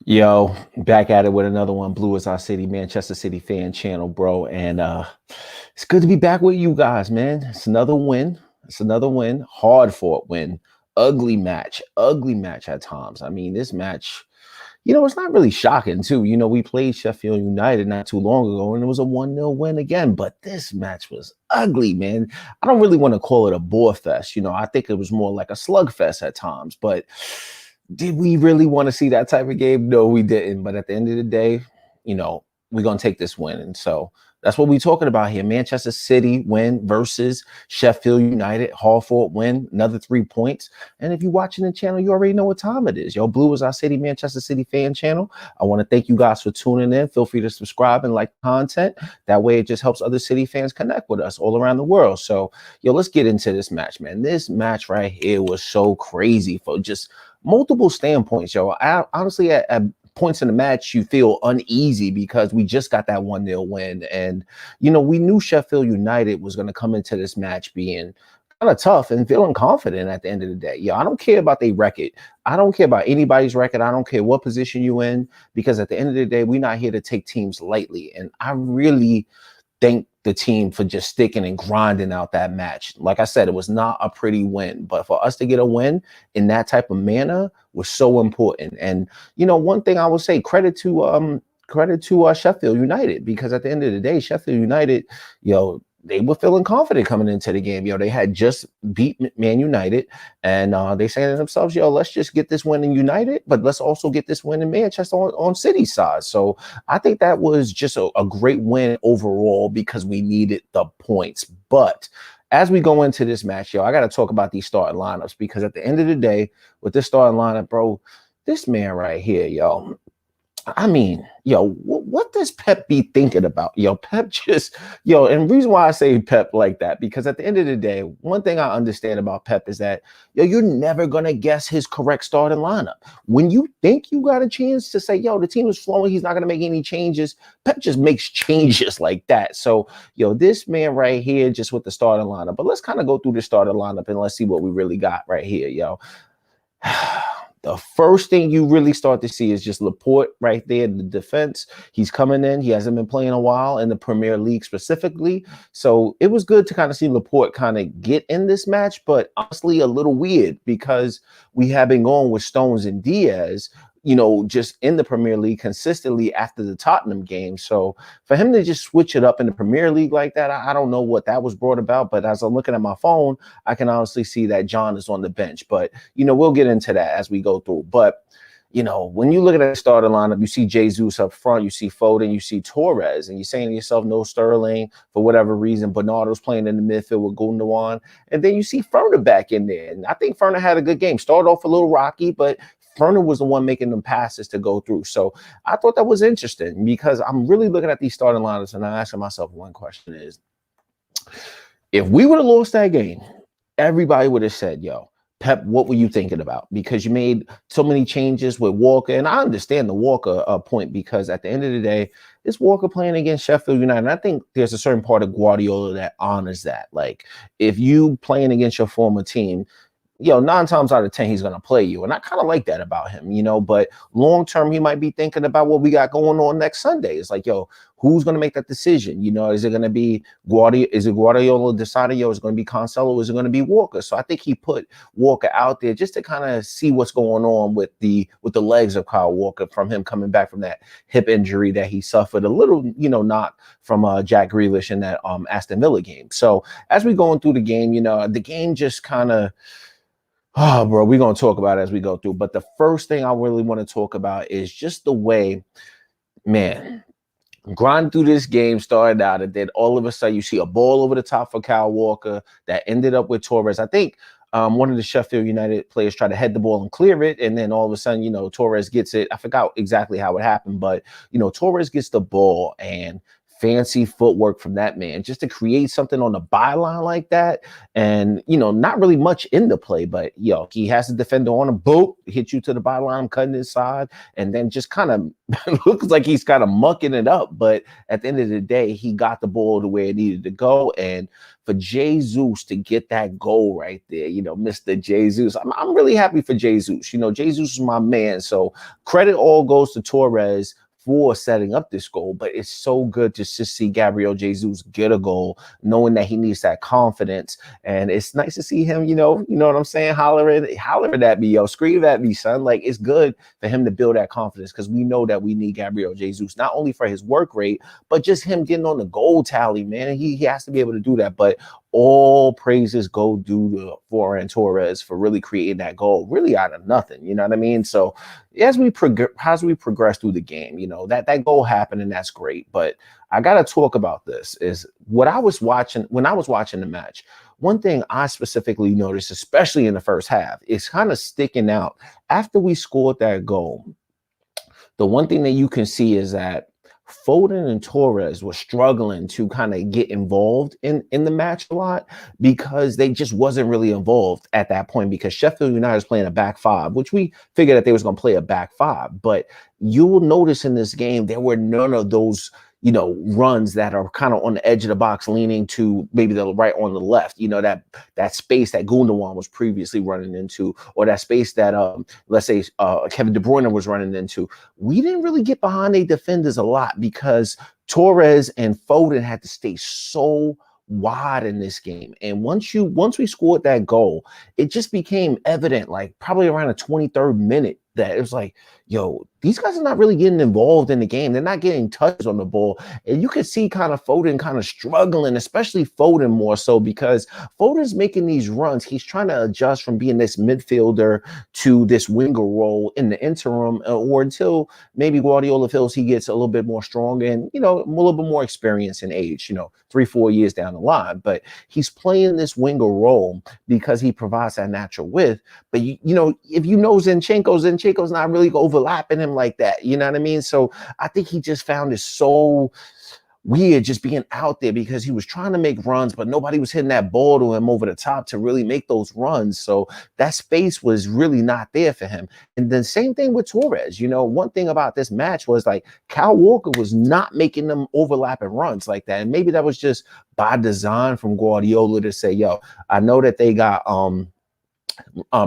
Yo, back at it with another one. Blue is our city, Manchester City fan channel, bro. And it's good to be back with you guys, man. It's another win. It's another win. Hard fought win. Ugly match. Ugly match at times. I mean, this match, it's not really shocking, too. We played Sheffield United not too long ago, and it was a 1-0 win again. But this match was ugly, man. I don't really want to call it a bore fest. I think it was more like a slugfest at times. But did we really want to see that type of game? No, we didn't. But at the end of the day, we're going to take this win. And so that's what we're talking about here. Manchester City win versus Sheffield United. Hall win, another 3 points. And if you're watching the channel, you already know what time it is. Yo, Blue is our city, Manchester City fan channel. I want to thank you guys for tuning in. Feel free to subscribe and like content. That way it just helps other City fans connect with us all around the world. So, let's get into this match, man. This match right here was so crazy for just multiple standpoints, yo. Honestly, at points in the match, you feel uneasy because we just got that 1-0 win. And, we knew Sheffield United was going to come into this match being kind of tough and feeling confident at the end of the day. I don't care about their record. I don't care about anybody's record. I don't care what position you in, because at the end of the day, we're not here to take teams lightly. And I really thank the team for just sticking and grinding out that match. Like I said, it was not a pretty win, but for us to get a win in that type of manner was so important. And one thing I will say, credit to Sheffield United, because at the end of the day, Sheffield United, they were feeling confident coming into the game. They had just beat Man United, and they saying to themselves, let's just get this win in United, but let's also get this win in Manchester on City side. So I think that was just a great win overall because we needed the points. But as we go into this match, I got to talk about these starting lineups, because at the end of the day, with this starting lineup, bro, this man right here, I mean, what does Pep be thinking about? Pep just, and the reason why I say Pep like that, because at the end of the day, one thing I understand about Pep is that, you're never going to guess his correct starting lineup. When you think you got a chance to say, the team is flowing, he's not going to make any changes, Pep just makes changes like that. So, this man right here, just with the starting lineup. But let's kind of go through the starting lineup and let's see what we really got right here, The first thing you really start to see is just Laporte right there in the defense. He's coming in. He hasn't been playing a while in the Premier League specifically. So it was good to kind of see Laporte kind of get in this match, but honestly a little weird because we have been going with Stones and Diaz, just in the Premier League consistently after the Tottenham game. So for him to just switch it up in the Premier League like that, I don't know what that was brought about. But as I'm looking at my phone, I can honestly see that John is on the bench. But, we'll get into that as we go through. But, when you look at the starting lineup, you see Jesus up front, you see Foden, you see Torres, and you're saying to yourself, no Sterling for whatever reason. Bernardo's playing in the midfield with Gundogan. And then you see Ferner back in there. And I think Ferner had a good game. Started off a little rocky, but Ferner was the one making them passes to go through. So I thought that was interesting because I'm really looking at these starting lineups and I'm asking myself one question is, if we would have lost that game, everybody would have said, Pep, what were you thinking about? Because you made so many changes with Walker. And I understand the Walker point, because at the end of the day, it's Walker playing against Sheffield United. And I think there's a certain part of Guardiola that honors that. Like, if you playing against your former team, 9 times out of 10, he's going to play you. And I kind of like that about him, but long term, he might be thinking about what we got going on next Sunday. It's like, who's going to make that decision? Is it going to be Guardiola? Is it Guardiola deciding, is it going to be Cancelo? Is it going to be Walker? So I think he put Walker out there just to kind of see what's going on with the legs of Kyle Walker from him coming back from that hip injury that he suffered a little, knock from Jack Grealish in that Aston Villa game. So as we going through the game, the game just kind of, oh, bro, we're going to talk about it as we go through. But the first thing I really want to talk about is just the way, man, grind through this game started out, and then all of a sudden you see a ball over the top for Kyle Walker that ended up with Torres. I think one of the Sheffield United players tried to head the ball and clear it, and then all of a sudden, Torres gets it. I forgot exactly how it happened, but, Torres gets the ball and fancy footwork from that man just to create something on the byline like that. And, not really much in the play, but, he has the defender on a boat, hit you to the byline, cutting his side, and then just kind of looks like he's kind of mucking it up. But at the end of the day, he got the ball to where it needed to go. And for Jesus to get that goal right there, Mr. Jesus, I'm really happy for Jesus. Jesus is my man. So credit all goes to Torres for setting up this goal, but it's so good to just see Gabriel Jesus get a goal, knowing that he needs that confidence. And it's nice to see him, what I'm saying, hollering at me, scream at me, son. Like, it's good for him to build that confidence, because we know that we need Gabriel Jesus, not only for his work rate, but just him getting on the goal tally, man. He has to be able to do that. But all praises go due to Ferran Torres for really creating that goal, really out of nothing. You know what I mean? So as we progress through the game, that goal happened, and that's great. But I got to talk about this is what I was watching when I was watching the match. One thing I specifically noticed, especially in the first half, is kind of sticking out after we scored that goal. The one thing that you can see is that Foden and Torres were struggling to kind of get involved in the match a lot, because they just wasn't really involved at that point, because Sheffield United is playing a back five, which we figured that they was going to play a back five. But you will notice in this game, there were none of those runs that are kind of on the edge of the box, leaning to maybe the right on the left, that space that Gundogan was previously running into, or that space that, let's say, Kevin De Bruyne was running into. We didn't really get behind their defenders a lot, because Torres and Foden had to stay so wide in this game. And once we scored that goal, it just became evident, like probably around the 23rd minute, that it was like, these guys are not really getting involved in the game. They're not getting touches on the ball. And you could see kind of Foden kind of struggling, especially Foden more so, because Foden's making these runs. He's trying to adjust from being this midfielder to this winger role in the interim, or until maybe Guardiola feels he gets a little bit more strong and, a little bit more experience in age, 3-4 years down the line. But he's playing this winger role because he provides that natural width. But, if you know Zinchenko's not really overlapping him like that. You know what I mean? So I think he just found it so weird just being out there, because he was trying to make runs, but nobody was hitting that ball to him over the top to really make those runs. So that space was really not there for him. And the same thing with Torres. One thing about this match was, like, Kyle Walker was not making them overlapping runs like that. And maybe that was just by design from Guardiola to say, I know that they got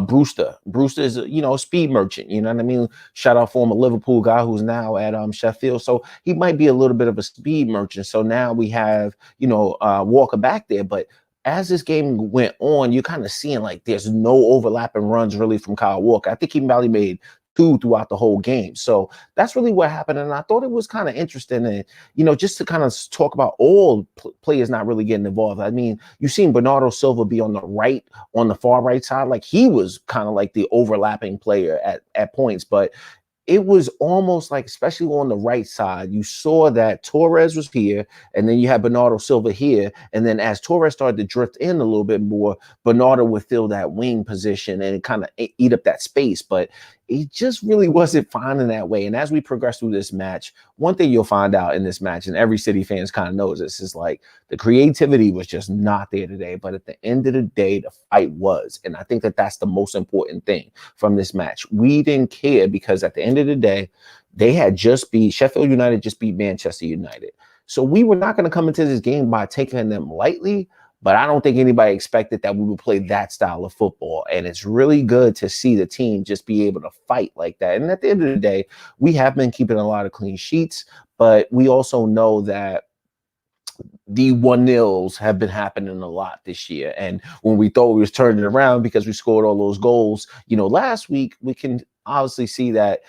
Brewster. Brewster is a speed merchant. You know what I mean? Shout out former Liverpool guy who's now at Sheffield. So he might be a little bit of a speed merchant. So now we have Walker back there. But as this game went on, you're kind of seeing like there's no overlapping runs really from Kyle Walker. I think he probably made 2 throughout the whole game. So that's really what happened. And I thought it was kind of interesting. And, just to kind of talk about all players not really getting involved. I mean, you've seen Bernardo Silva be on the far right side. Like, he was kind of like the overlapping player at points. But it was almost like, especially on the right side, you saw that Torres was here, and then you had Bernardo Silva here. And then as Torres started to drift in a little bit more, Bernardo would fill that wing position and kind of eat up that space. But it just really wasn't finding that way. And as we progress through this match, one thing you'll find out in this match, and every City fans kind of knows this, is like the creativity was just not there today. But at the end of the day, the fight was. And I think that that's the most important thing from this match. We didn't care, because at the end of the day, Sheffield United just beat Manchester United. So we were not going to come into this game by taking them lightly. But I don't think anybody expected that we would play that style of football. And it's really good to see the team just be able to fight like that. And at the end of the day, we have been keeping a lot of clean sheets, but we also know that the 1-0s have been happening a lot this year. And when we thought we was turning it around because we scored all those goals, last week, we can obviously see that,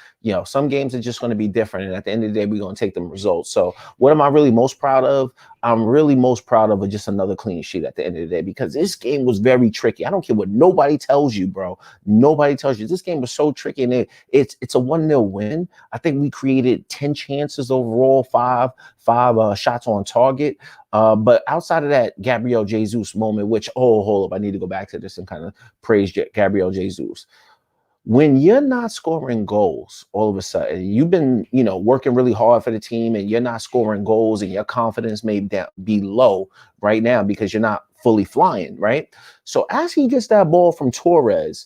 some games are just going to be different. And at the end of the day, we're going to take them results. So what am I really most proud of? I'm really most proud of just another clean sheet at the end of the day, because this game was very tricky. I don't care what nobody tells you, bro. Nobody tells you. This game was so tricky, and it's a 1-0 win. I think we created 10 chances overall, five shots on target. But outside of that Gabriel Jesus moment, which, hold up, I need to go back to this and kind of praise Gabriel Jesus. when you're not scoring goals all of a sudden, you've been, working really hard for the team and you're not scoring goals and your confidence may be low right now because you're not fully flying, right? So as he gets that ball from Torres,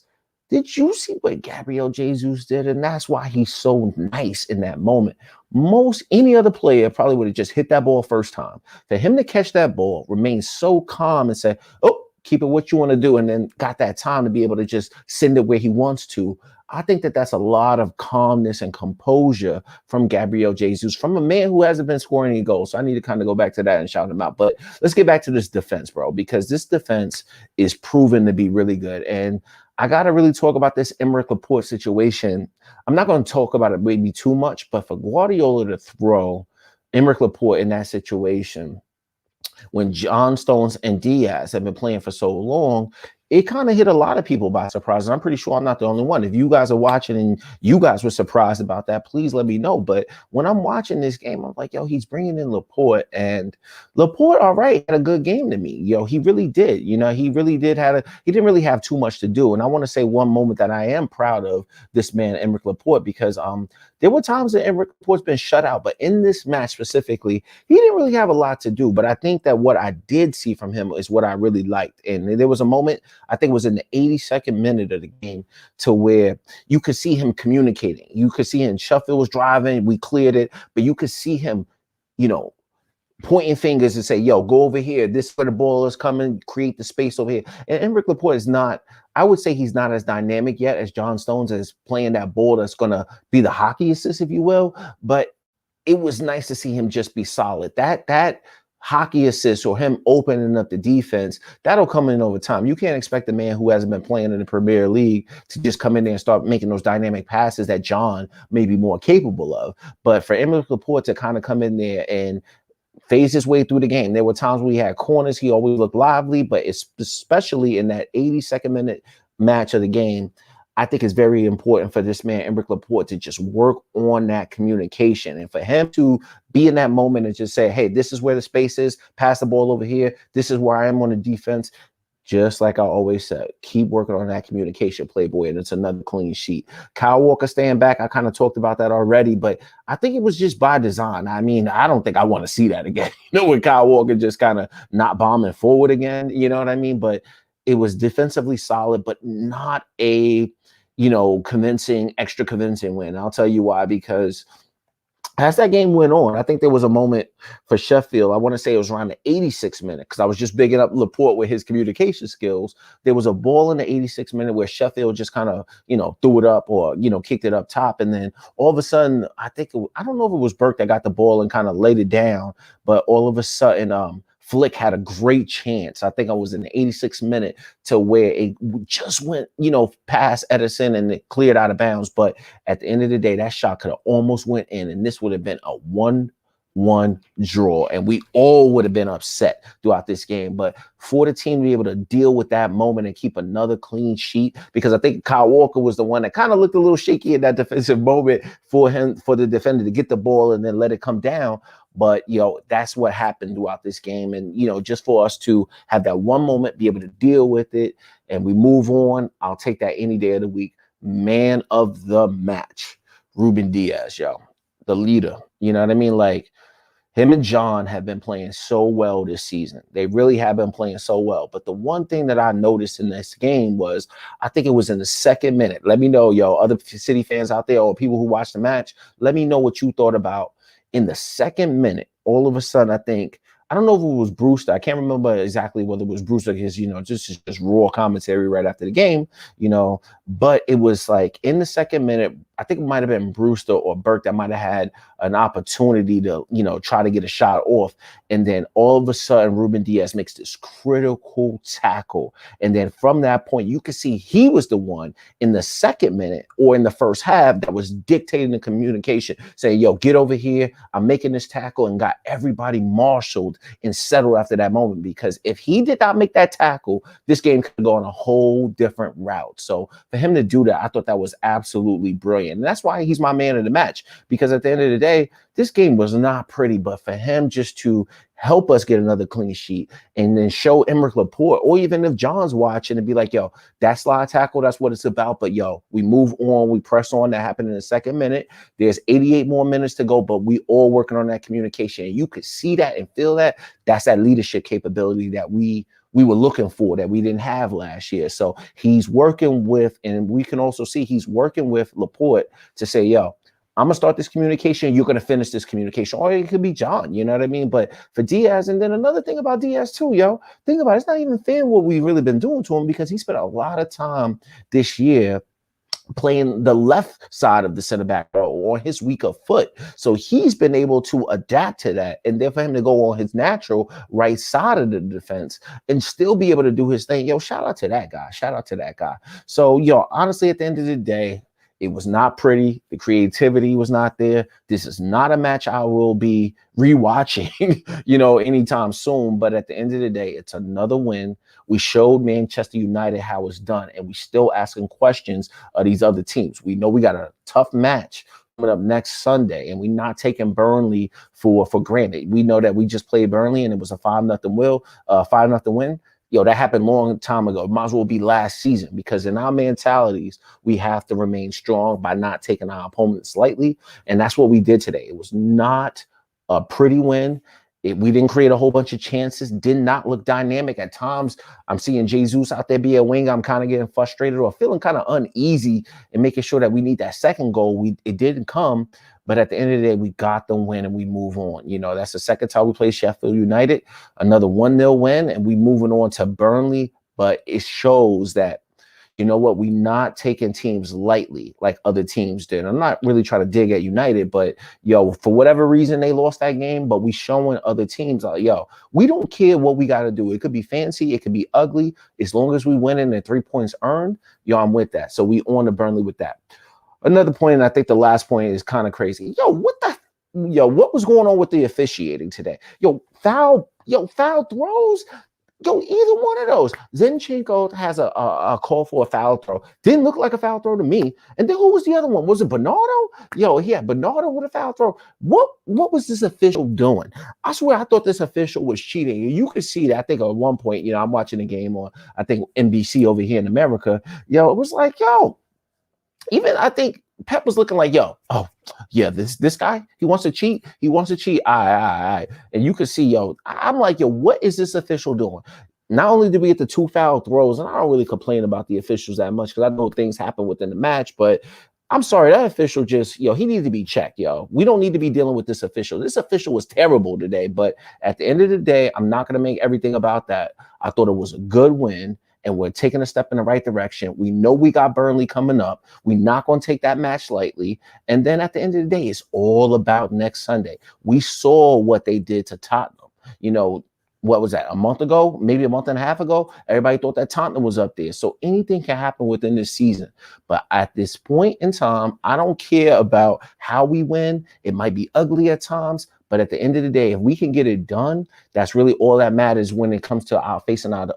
did you see what Gabriel Jesus did? And that's why he's so nice in that moment. Most any other player probably would have just hit that ball first time. For him to catch that ball, remain so calm and say, oh, keep it what you want to do, and then got that time to be able to just send it where he wants to. I think that that's a lot of calmness and composure from Gabriel Jesus, from a man who hasn't been scoring any goals. So I need to kind of go back to that and shout him out. But let's get back to this defense, bro, because this defense is proven to be really good. And I got to really talk about this Emerick Laporte situation. I'm not going to talk about it maybe too much, but for Guardiola to throw Emerick Laporte in that situation, when John Stones and Diaz have been playing for so long, it kind of hit a lot of people by surprise. And I'm pretty sure I'm not the only one. If you guys are watching and you guys were surprised about that, please let me know. But when I'm watching this game, I'm like, yo, he's bringing in Laporte, and Laporte, all right, had a good game to me. Yo, he really did. He really did he didn't really have too much to do. And I want to say one moment that I am proud of this man, Emerick Laporte, because there were times that Emerick Laporte's been shut out, but in this match specifically, he didn't really have a lot to do. But I think that what I did see from him is what I really liked. And there was a moment, I think it was in the 82nd minute of the game, to where you could see him communicating. You could see him, Sheffield was driving, we cleared it, but you could see him, pointing fingers and say, yo, go over here. This is where the ball is coming, create the space over here. And Emerick Laporte is not, I would say he's not as dynamic yet as John Stones is playing that ball that's going to be the hockey assist, if you will. But it was nice to see him just be solid. That hockey assist or him opening up the defense, that'll come in over time. You can't expect a man who hasn't been playing in the Premier League to just come in there and start making those dynamic passes that John may be more capable of. But for Emerick Laporte to kind of come in there and phased his way through the game. There were times where he had corners. He always looked lively, but especially in that 82nd minute match of the game, I think it's very important for this man, Emerick Laporte, to just work on that communication. And for him to be in that moment and just say, hey, this is where the space is, pass the ball over here. This is where I am on the defense. Just like I always said, keep working on that communication, Playboy, and it's another clean sheet. Kyle Walker staying back, I kind of talked about that already, but I think it was just by design. I mean, I don't think I want to see that again. With Kyle Walker just kind of not bombing forward again, you know what I mean? But it was defensively solid, but not a, extra convincing win. I'll tell you why, because as that game went on, I think there was a moment for Sheffield. I want to say it was around the 86th minute, because I was just bigging up Laporte with his communication skills. There was a ball in the 86th minute where Sheffield just kind of, threw it up or, kicked it up top. And then all of a sudden, I don't know if it was Burke that got the ball and kind of laid it down, but all of a sudden, Flick had a great chance. I think I was in the 86th minute to where it just went, past Edison and it cleared out of bounds. But at the end of the day, that shot could have almost went in, and this would have been a 1-1 draw, and we all would have been upset throughout this game. But for the team to be able to deal with that moment and keep another clean sheet, because I think Kyle Walker was the one that kind of looked a little shaky in that defensive moment for the defender to get the ball and then let it come down. But, that's what happened throughout this game. And, just for us to have that one moment, be able to deal with it, and we move on, I'll take that any day of the week. Man of the match, Ruben Diaz, the leader. You know what I mean? Like, him and John have been playing so well this season. They really have been playing so well. But the one thing that I noticed in this game was, I think it was in the second minute. Let me know, other City fans out there or people who watched the match, let me know what you thought about in the second minute. All of a sudden, I don't know if it was Brewster. I can't remember exactly whether it was Brewster, because, just raw commentary right after the game, but it was like in the second minute, I think it might have been Brewster or Burke that might have had an opportunity to, try to get a shot off. And then all of a sudden, Ruben Diaz makes this critical tackle. And then from that point, you can see he was the one in the second minute or in the first half that was dictating the communication, saying, yo, get over here. I'm making this tackle, and got everybody marshaled and settled after that moment. Because if he did not make that tackle, this game could go on a whole different route. So for him to do that, I thought that was absolutely brilliant. And that's why he's my man of the match, because at the end of the day, this game was not pretty, but for him just to help us get another clean sheet, and then show Emmerich Laporte, or even if John's watching, and be like, yo, that slide tackle, that's what it's about. But yo, we move on, we press on. That happened in the second minute. There's 88 more minutes to go, but we all working on that communication. And you could see that and feel that. That's that leadership capability that we were looking for, that we didn't have last year. So he's working with, and we can also see he's working with Laporte to say, yo, I'm gonna start this communication. You're gonna finish this communication, or it could be John. You know what I mean? But for Diaz, and then another thing about Diaz too, yo, think about it. It's not even fair what we've really been doing to him, because he spent a lot of time this year playing the left side of the center back or his weaker foot. So he's been able to adapt to that. And then for him to go on his natural right side of the defense and still be able to do his thing, yo, shout out to that guy. Shout out to that guy. So, yo, honestly, at the end of the day, it was not pretty. The creativity was not there. This is not a match I will be rewatching, anytime soon. But at the end of the day, it's another win. We showed Manchester United how it's done, and we still asking questions of these other teams. We know we got a tough match coming up next Sunday, and we're not taking Burnley for granted. We know that we just played Burnley, and it was a 5-0 win. Yo, that happened a long time ago. It might as well be last season, because in our mentalities, we have to remain strong by not taking our opponents lightly. And that's what we did today. It was not a pretty win. We didn't create a whole bunch of chances, did not look dynamic. At times, I'm seeing Jesus out there be a wing. I'm kind of getting frustrated or feeling kind of uneasy and making sure that we need that second goal. It didn't come. But at the end of the day, we got the win and we move on. That's the second time we play Sheffield United, another 1-0 win, and we moving on to Burnley. But it shows that, we're not taking teams lightly like other teams did. I'm not really trying to dig at United, but, yo, for whatever reason, they lost that game. But we showing other teams, like, yo, we don't care what we got to do. It could be fancy. It could be ugly. As long as we win and the 3 points earned, yo, I'm with that. So we on to Burnley with that. Another point, and I think the last point is kind of crazy. What was going on with the officiating today? Foul throws. Either one of those. Zinchenko has a call for a foul throw. Didn't look like a foul throw to me. And then who was the other one? Was it Bernardo? Bernardo with a foul throw. What was this official doing? I swear I thought this official was cheating. You could see that. I think at one point, I'm watching the game on, I think, NBC over here in America. It was like, even I think Pep was looking like, this guy, he wants to cheat. He wants to cheat. All right. And you could see, I'm like, what is this official doing? Not only did we get the 2 foul throws, and I don't really complain about the officials that much, because I know things happen within the match, but I'm sorry, that official just, he needed to be checked, We don't need to be dealing with this official. This official was terrible today, but at the end of the day, I'm not going to make everything about that. I thought it was a good win, and we're taking a step in the right direction. We know we got Burnley coming up. We're not going to take that match lightly. And then at the end of the day, it's all about next Sunday. We saw what they did to Tottenham. What was that, a month ago, maybe a month and a half ago? Everybody thought that Tottenham was up there. So anything can happen within this season. But at this point in time, I don't care about how we win. It might be ugly at times, but at the end of the day, if we can get it done, that's really all that matters when it comes to facing our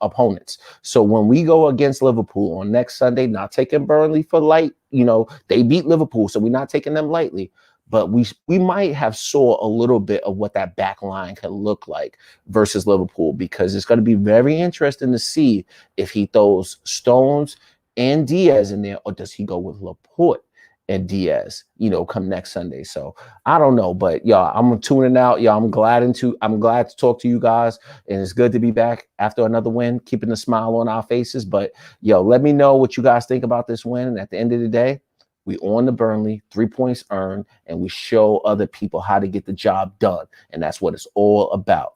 opponents. So when we go against Liverpool on next Sunday, not taking Burnley for light, they beat Liverpool, so we're not taking them lightly. But we might have saw a little bit of what that back line can look like versus Liverpool, because it's going to be very interesting to see if he throws Stones and Diaz in there, or does he go with Laporte and Diaz, come next Sunday. So I don't know, but I'm tuning out. I'm glad to talk to you guys, and it's good to be back after another win, keeping a smile on our faces. But let me know what you guys think about this win. And at the end of the day, we on the Burnley, 3 points earned, and we show other people how to get the job done. And that's what it's all about.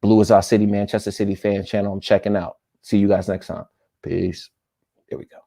Blue is our city, Manchester City fan channel. I'm checking out. See you guys next time. Peace. Here we go.